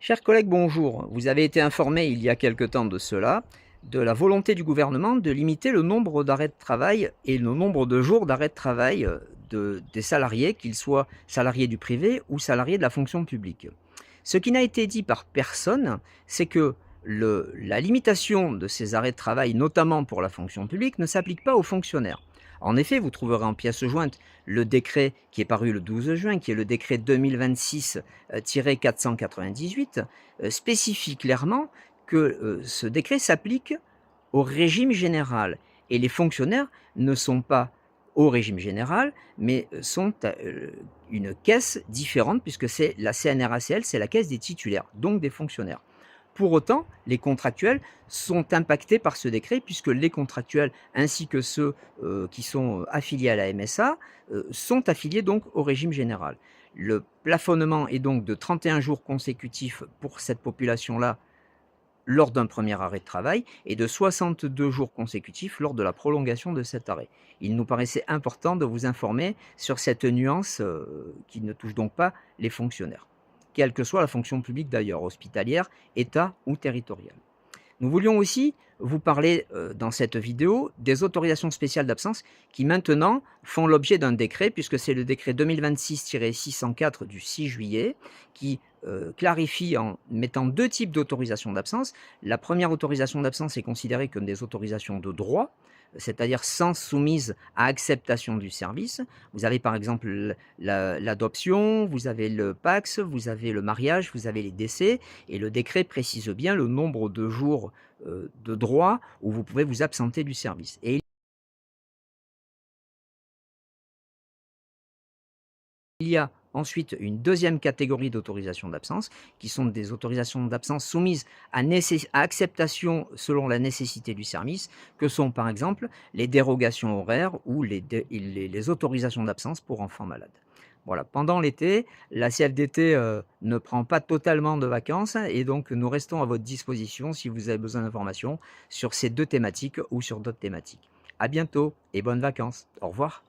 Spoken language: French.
Chers collègues, bonjour. Vous avez été informés il y a quelque temps de cela de la volonté du gouvernement de limiter le nombre d'arrêts de travail et le nombre de jours d'arrêt de travail des salariés, qu'ils soient salariés du privé ou salariés de la fonction publique. Ce qui n'a été dit par personne, c'est que la limitation de ces arrêts de travail, notamment pour la fonction publique, ne s'applique pas aux fonctionnaires. En effet, vous trouverez en pièce jointe le décret qui est paru le 12 juin, qui est le décret 2026-498, spécifie clairement que ce décret s'applique au régime général. Et les fonctionnaires ne sont pas au régime général, mais sont à une caisse différente, puisque c'est la CNRACL, c'est la caisse des titulaires, donc des fonctionnaires. Pour autant, les contractuels sont impactés par ce décret, puisque les contractuels ainsi que ceux qui sont affiliés à la MSA sont affiliés donc au régime général. Le plafonnement est donc de 31 jours consécutifs pour cette population-là lors d'un premier arrêt de travail et de 62 jours consécutifs lors de la prolongation de cet arrêt. Il nous paraissait important de vous informer sur cette nuance qui ne touche donc pas les fonctionnaires, quelle que soit la fonction publique d'ailleurs, hospitalière, État ou territoriale. Nous voulions aussi vous parler dans cette vidéo des autorisations spéciales d'absence qui maintenant font l'objet d'un décret, puisque c'est le décret 2026-604 du 6 juillet qui clarifie en mettant deux types d'autorisations d'absence. La première autorisation d'absence est considérée comme des autorisations de droit, c'est-à-dire sans soumise à acceptation du service. Vous avez par exemple l'adoption, vous avez le PAX, vous avez le mariage, vous avez les décès, et le décret précise bien le nombre de jours de droit où vous pouvez vous absenter du service. Et il y a ensuite une deuxième catégorie d'autorisations d'absence, qui sont des autorisations d'absence soumises à acceptation selon la nécessité du service, que sont par exemple les dérogations horaires ou les autorisations d'absence pour enfants malades. Voilà, pendant l'été, la CFDT ne prend pas totalement de vacances et donc nous restons à votre disposition si vous avez besoin d'informations sur ces deux thématiques ou sur d'autres thématiques. À bientôt et bonnes vacances. Au revoir.